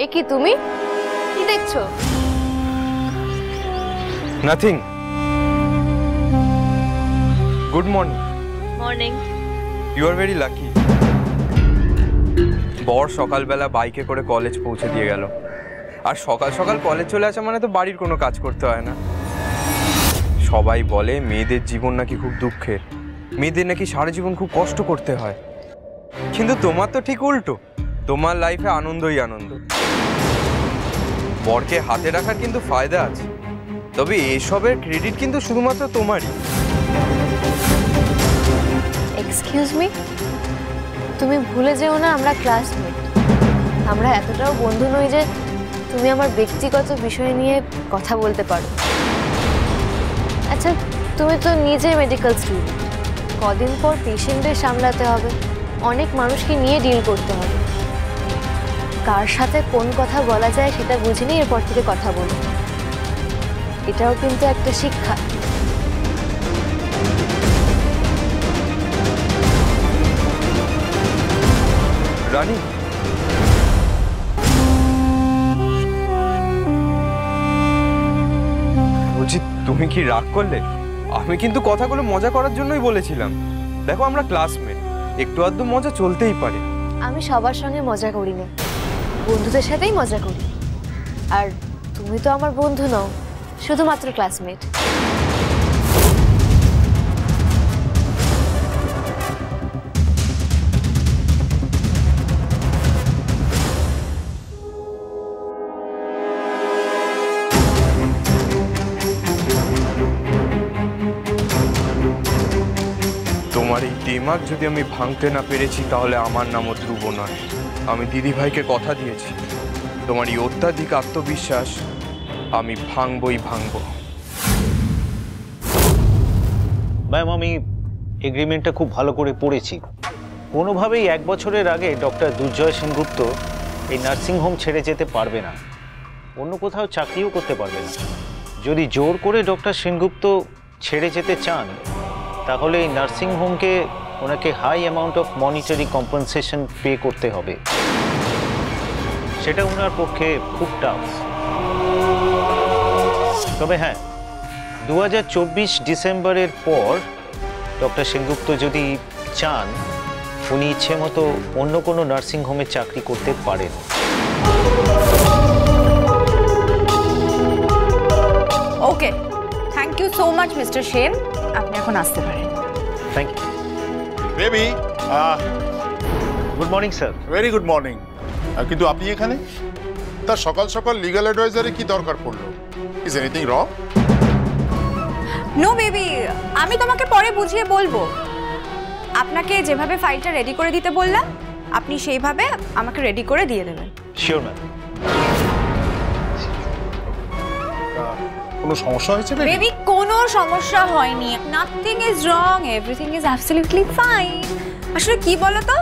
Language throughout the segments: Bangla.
এ কি তুমি? কি দেখছো? Nothing. Good morning. Morning. You are very lucky. বর সকালবেলা বাইকে করে কলেজ পৌঁছে দিয়ে গেল, আর সকাল সকাল কলেজ চলে আসা মানে তো বাড়ির কোনো কাজ করতে হয় না। সবাই বলে মেয়েদের জীবন নাকি খুব দুঃখের, মেয়েদের নাকি সারা জীবন খুব কষ্ট করতে হয়, কিন্তু তোমার তো ঠিক উল্টো। তোমার লাইফে আনন্দই আনন্দ। বরকে হাতে রাখার কিন্তু ফায়দা আছে, তবে এসবের ক্রেডিট কিন্তু শুধুমাত্র তোমারই। এক্সকিউজ মি, তুমি ভুলে যেও না আমরা ক্লাসমেট। আমরা এতটাও বন্ধু নই যে তুমি আমার ব্যক্তিগত বিষয় নিয়ে কথা বলতে পারো। আচ্ছা, তুমি তো নিজে মেডিকেল স্টুডেন্ট, কদিন পর পেশেন্টদের সামলাতে হবে, অনেক মানুষকে নিয়ে ডিল করতে হবে। কার সাথে কোন কথা বলা যায় সেটা বুঝে নিয়ে এরপর থেকে কথা বলো। এটাও কিন্তু একটা শিক্ষা। রানী, বলছি তুমি কি রাগ করলে? আমি কিন্তু কথাগুলো মজা করার জন্যই বলেছিলাম। দেখো আমরা ক্লাসমেট, একটু আধটু মজা চলতেই পারে। আমি সবার সঙ্গে মজা করি না, বন্ধুদের সাথেই মজা করি। আর তুমি তো আমার বন্ধু নও, শুধুমাত্র ক্লাসমেট। তোমার এই দিমাগ যদি আমি ভাঙতে না পেরেছি তাহলে আমার নামও ধ্রুব নয়। আমি দিদিভাইকে কথা দিয়েছি, তোমার এই অত্যাধিক আত্মবিশ্বাস আমি ভাঙবই ভাঙব। ম্যাম, আমি এগ্রিমেন্টটা খুব ভালো করে পড়েছি। কোনোভাবেই 1 বছরের আগে ডক্টর দুর্জয় সেনগুপ্ত এই নার্সিংহোম ছেড়ে যেতে পারবে না, অন্য কোথাও চাকরিও করতে পারবে না। যদি জোর করে ডক্টর সেনগুপ্ত ছেড়ে যেতে চান তাহলে এই নার্সিংহোমকে ওনাকে high amount of monetary compensation pay করতে হবে। সেটা ওনার পক্ষে খুব টাফ। তবে হ্যাঁ, 2024 ডিসেম্বরের পর ডক্টর সেনগুপ্ত যদি চান উনি ইচ্ছে মতো অন্য কোনো নার্সিংহোমে চাকরি করতে পারেন। Okay, thank you so much mister Sen, আপনি এখন আসতে পারেন। Thank you. Baby, good morning sir. Very good morning. কিন্তু আপনি এখানে? তার সকাল সকাল লিগ্যাল অ্যাডভাইজারে কি দরকার পড়লো? Is anything wrong? No baby, আমি তোমাকে পরে বুঝিয়ে বলবো। আপনাকে যেভাবে ফাইলটা রেডি করে দিতে বললাম আপনি সেইভাবে আমাকে রেডি করে দিয়ে দেবেন। Sure ma'am. কোনো সমস্যা হয়েছে বেবি? কোনো সমস্যা হয়নি, nothing is wrong, everything is absolutely fine. আসলে কি বলতো,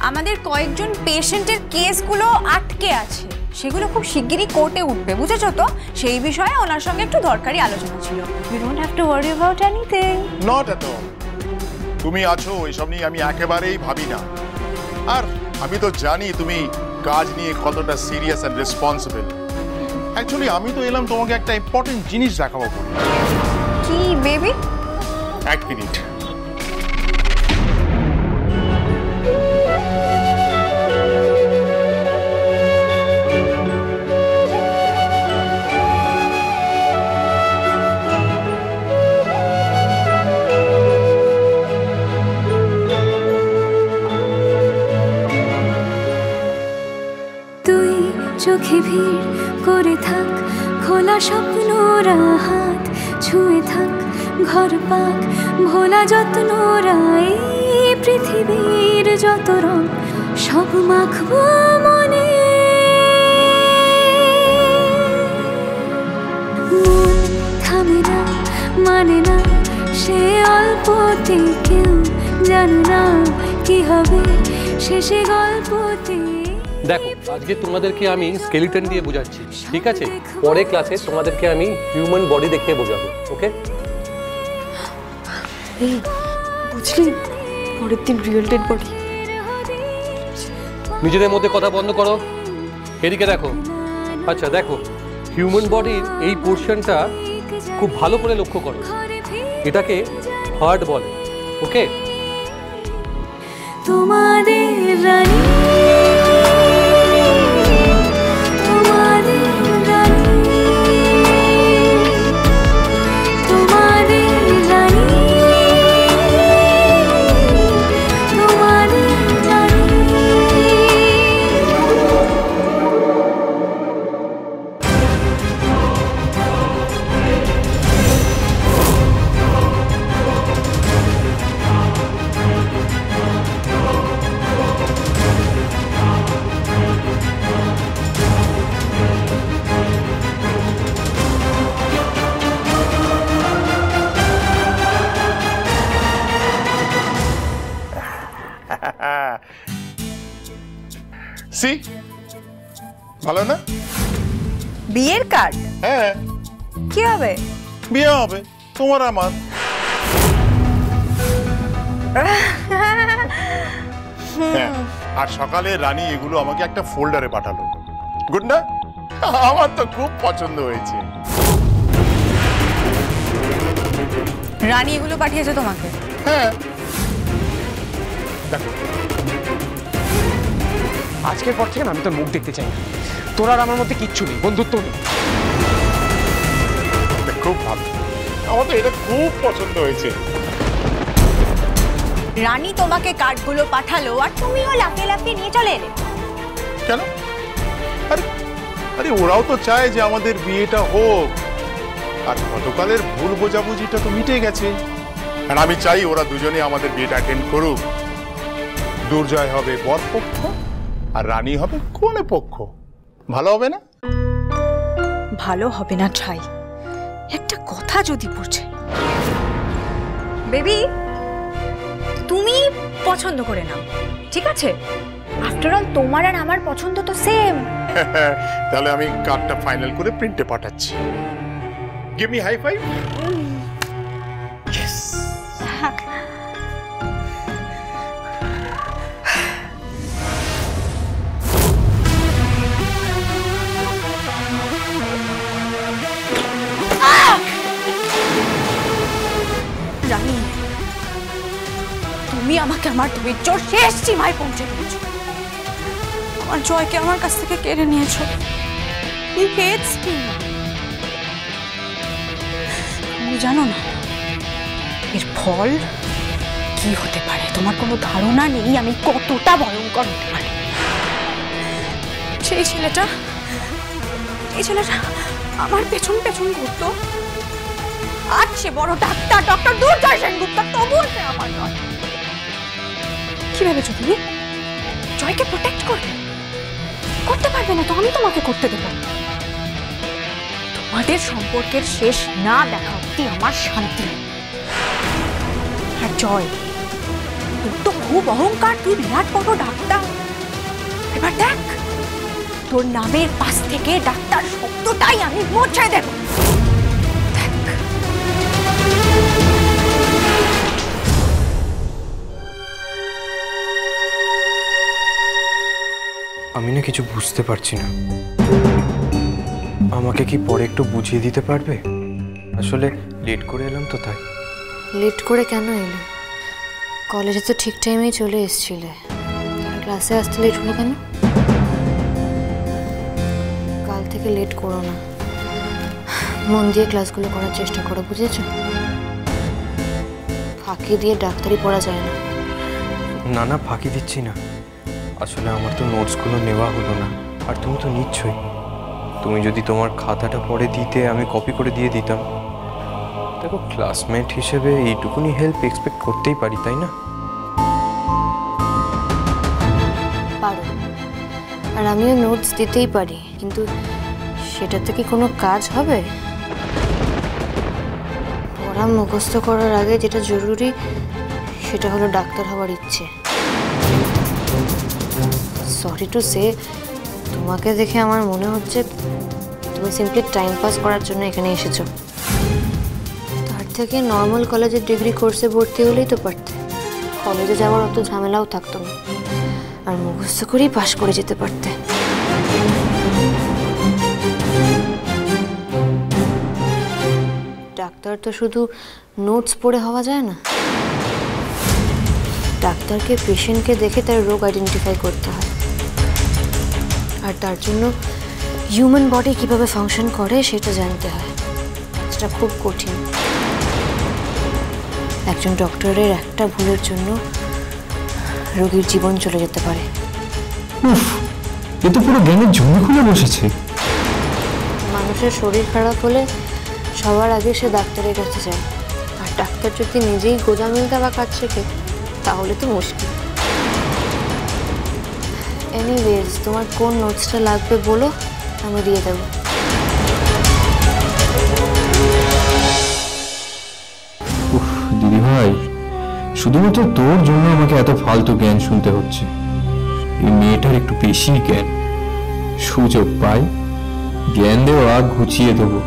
আমাদের কয়েকজন পেশেন্টের কেসগুলো আটকে আছে, সেগুলো খুব শিগগিরই কোর্টে উঠবে, বুঝেছো তো? সেই বিষয়ে ওনার সঙ্গে একটু দরকারি আলোচনা ছিল। You don't have to worry about anything. Not at all. তুমি আছো, এইসব নিয়ে আমি একেবারেই ভাবি না। আর আমি তো জানি তুমি কাজ নিয়ে কতটা সিরিয়াস অ্যান্ড রেসপন্সিবল। অ্যাকচুয়ালি আমি তো এলাম তোমাকে একটা ইম্পর্টেন্ট জিনিস দেখাবো। কি বেবি? 1 মিনিট। তুই চোখে ভিড় করে থাক, খোলা স্বপ্নরা হাত ছুঁয়ে থাক, ঘর পাক ভোলা যত্নরা এই পৃথিবীর যত রং সব মাখবো মনে। মন থামে না, মানে না সে অল্পতে, কেউ জানে না কি হবে শেষে গল্পতে। দেখো, আজকে তোমাদেরকে আমি স্কেলিটন দিয়ে বোঝাচ্ছি, ঠিক আছে? পরে ক্লাসে তোমাদেরকে আমি হিউম্যান বডি দেখিয়ে বোঝাবো, ওকে? এই বুঝলি, পরের দিন রিয়েল ডেড বডি। নিজেদের মধ্যে কথা বন্ধ করো, এদিকে দেখো। আচ্ছা দেখো, হিউম্যান বডির এই পোর্শনটা খুব ভালো করে লক্ষ্য করো। এটাকে হার্ট বলে। ওকে, তোমাদের রানী, তোমাদের রানী, তোমাদের রানী, তোমাদের রানী। সি ভালো না? বিয়ের কার্ড? হ্যাঁ, কি হবে? বিয়ে হবে তোমার আমার। হ্যাঁ, আর সকালে রানী এগুলো আমাকে একটা ফোল্ডারে পাঠালো। গুড না? আমার তো খুব পছন্দ হয়েছে। রানী এগুলো পাঠিয়েছে তোমাকে? হ্যাঁ, দেখো আজকের পর থেকে না আমি তোর মুখ দেখতে চাই না। তোর আর আমার মধ্যে কিচ্ছু নেই, বন্ধুত্ব নেই। খুব ভালো, আমার তো এটা খুব পছন্দ হয়েছে। রানী তোমাকে কার্ডগুলো পাঠালো আর তুমিও লাফিয়ে লাফিয়ে নিয়ে চলে এলে। কেন? আরে আরে ওরাও তো চায় যে আমাদের বিয়েটা হোক, আর গতকালের ভুল বোঝাবুঝিটা তো মিটে গেছে। আর আমি চাই ওরা দুজনে আমাদের বিয়েটা অ্যাটেন্ড করুক। দুর্জয় হবে বরপক্ষ আর রানী হবে কনে পক্ষ। ভালো হবে না? ভালো হবে না ছাই, একটা কথা যদি বুঝে। বেবি, তুমি পছন্দ করে নাও, ঠিক আছে? আফটার অল তোমার আর আমার পছন্দ তো সেম। তাহলে আমি কার্ডটা ফাইনাল করে প্রিন্টে পাঠাচ্ছি। Give me high five. Yes. Rani, তুমি আমাকে আমার ধৈর্যর শেষ সীমায় পৌঁছে দিয়েছো। আমার জয়কে আমার কাছ থেকে কেড়ে নিয়েছো। He hates me. তুমি জানো না এর ফল কি হতে পারে? তোমার কোনো ধারণা নেই আমি কতটা ভয়ঙ্কর হতে পারে। এই ছেলেটা আমার পেছন পেছন ঘুরতো, আজ সে বড় ডাক্তার, ডক্টর দুর্জয় সেনগুপ্ত, তবুও সে আমার নয়। কি ভেবেছো তুমি জয়কে প্রোটেক্ট করতে পারবে না? তো আমি তোমাকে করতে দেবো। তোমাদের সম্পর্কের শেষ না দেখা অব্দি আমার শান্তি। আর জয়, তোর তো খুব অহংকার, তুই বিরাট বড় ডাক্তার। এবার দেখ, তোর নামের পাশ থেকে ডাক্তার শব্দটাই আমি মুছে দেব। আমি না কিছু বুঝতে পারছি না। আমাকে কি পরে একটু বুঝিয়ে দিতে পারবে? আসলে লেট করে এলাম তো তাই। লেট করে কেন এলে? কলেজে তো ঠিক টাইমেই চলে এসেছিলে, ক্লাসে আসতে লেট হলো কেন? কাল থেকে লেট করো না, মন দিয়ে ক্লাসগুলো করার চেষ্টা করো, বুঝেছো? ফাঁকি দিয়ে ডাক্তারি পড়া যায় না। না না, ফাঁকি দিচ্ছি না। আসলে আমার তো নোটসগুলো নেওয়া হলো না, আর তুমি তো নিচ্ছই। তুমি যদি তোমার খাতাটা পরে দিতে, আমি কপি করে দিয়ে দিতাম। দেখো, ক্লাসমেট হিসেবে এইটুকুনি হেল্প এক্সপেক্ট করতেই পারি, তাই না? পারো, আর আমিও নোটস দিতেই পারি, কিন্তু সেটাতে কি কোনো কাজ হবে? পড়া মুখস্থ করার আগে যেটা জরুরি সেটা হলো ডাক্তার হওয়ার ইচ্ছে। সরি টু সে, তোমাকে দেখে আমার মনে হচ্ছে তুমি সিম্পলি টাইম পাস করার জন্য এখানে এসেছো। তার থেকে নর্মাল কলেজের ডিগ্রি কোর্সে ভর্তি হলেই তো পারতে। কলেজে যাওয়ার অত ঝামেলাও থাকতো না, আর মুখস্থ করেই পাশ করে যেতে পারতে। ডাক্তার তো শুধু নোটস পড়ে হওয়া যায় না, ডাক্তারকে পেশেন্টকে দেখে তার রোগ আইডেন্টিফাই করতে হয়। আর তার জন্য হিউম্যান বডি কিভাবে ফাংশন করে সেটা জানতে হয়। সেটা খুব কঠিন। একজন ডক্টরের একটা ভুলের জন্য রোগীর জীবন চলে যেতে পারে। উফ, এ তো পুরো জ্ঞানের জমি খুলে বসেছে। মানুষের শরীর খারাপ হলে সবার আগে সে ডাক্তারের কাছে যায়, আর ডাক্তার যদি নিজেই গোজামিলটা বা কাজ শেখে তাহলে তো মুশকিল। এনিওয়েজ, তোমার কোন নোটসটা লাগবে বলো, আমি দিয়ে দেবো। উফ দিদি ভাই, শুধুমাত্র তোর জন্য আমাকে এত ফালতু জ্ঞান শুনতে হচ্ছে। এই মেয়েটার একটু বেশি জ্ঞান, সুযোগ পাই জ্ঞান দেওয়া ঘুচিয়ে দেবো।